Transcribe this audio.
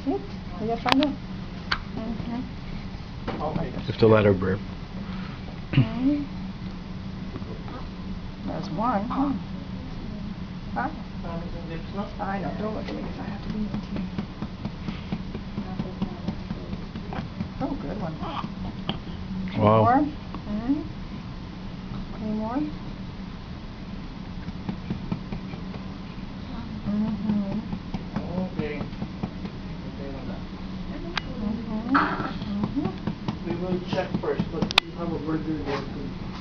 See? Yes, I know. Okay. You have to let her burp. There's one. Huh? Lips na? I know. Don't look at me because I have to leave it to you. Oh, good one. Wow. More? Any more? Okay. We will check first, but you have a burger there too.